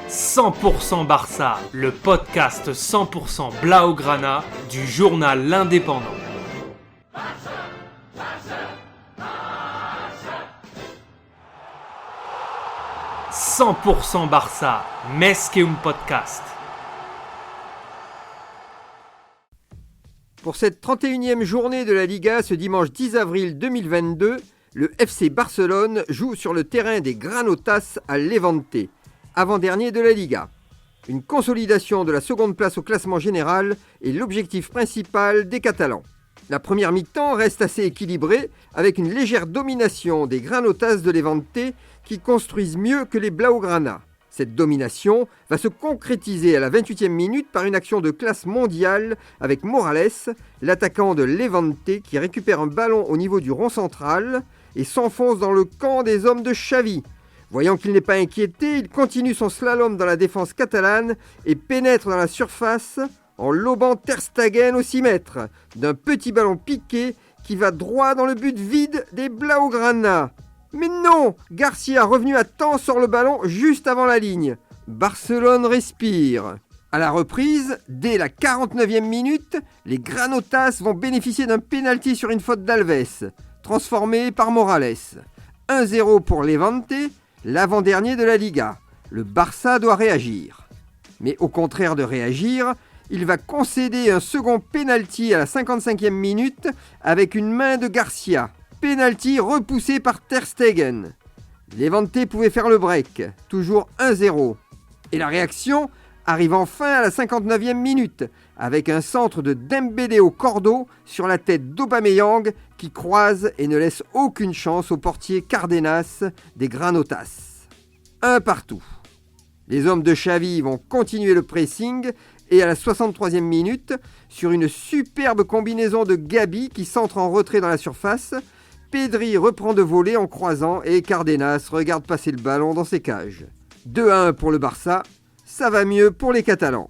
100% Barça, le podcast 100% Blaugrana du journal L'Indépendant. 100% Barça, més que un podcast. Pour cette 31e journée de la Liga, ce dimanche 10 avril 2022, le FC Barcelone joue sur le terrain des Granotas à Levante, avant-dernier de la Liga. Une consolidation de la seconde place au classement général est l'objectif principal des Catalans. La première mi-temps reste assez équilibrée, avec une légère domination des Granotas de Levante qui construisent mieux que les Blaugrana. Cette domination va se concrétiser à la 28e minute par une action de classe mondiale avec Morales, l'attaquant de Levante qui récupère un ballon au niveau du rond central et s'enfonce dans le camp des hommes de Xavi. Voyant qu'il n'est pas inquiété, il continue son slalom dans la défense catalane et pénètre dans la surface en lobant Ter Stegen au 6 mètres d'un petit ballon piqué qui va droit dans le but vide des Blaugrana. Mais non, Garcia, revenu à temps, sort le ballon juste avant la ligne. Barcelone respire. À la reprise, dès la 49e minute, les Granotas vont bénéficier d'un pénalty sur une faute d'Alves, transformé par Morales. 1-0 pour Levante, l'avant-dernier de la Liga. Le Barça doit réagir. Mais au contraire de réagir, il va concéder un second pénalty à la 55e minute avec une main de Garcia. Pénalty repoussé par Ter Stegen. Levante pouvait faire le break, toujours 1-0. Et la réaction arrive enfin à la 59e minute, avec un centre de Dembélé au cordeau sur la tête d'Aubameyang qui croise et ne laisse aucune chance au portier Cárdenas des Granotas. 1 partout. Les hommes de Xavi vont continuer le pressing et à la 63e minute, sur une superbe combinaison de Gabi qui centre en retrait dans la surface, Pedri reprend de voler en croisant et Cárdenas regarde passer le ballon dans ses cages. 2-1 pour le Barça, ça va mieux pour les Catalans.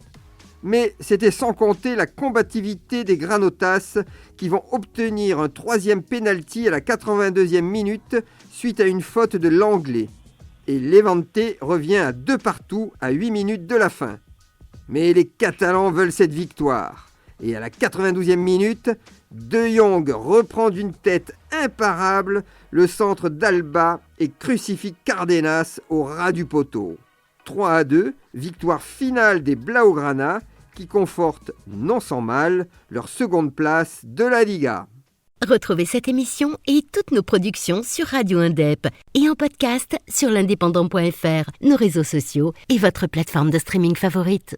Mais c'était sans compter la combativité des Granotas qui vont obtenir un troisième pénalty à la 82e minute suite à une faute de l'Anglais. Et Levante revient à 2 partout à 8 minutes de la fin. Mais les Catalans veulent cette victoire. Et à la 92e minute, De Jong reprend d'une tête imparable le centre d'Alba et crucifie Cárdenas au ras du poteau. 3-2, victoire finale des Blaugrana qui confortent, non sans mal, leur seconde place de la Liga. Retrouvez cette émission et toutes nos productions sur Radio Indep et en podcast sur l'indépendant.fr, nos réseaux sociaux et votre plateforme de streaming favorite.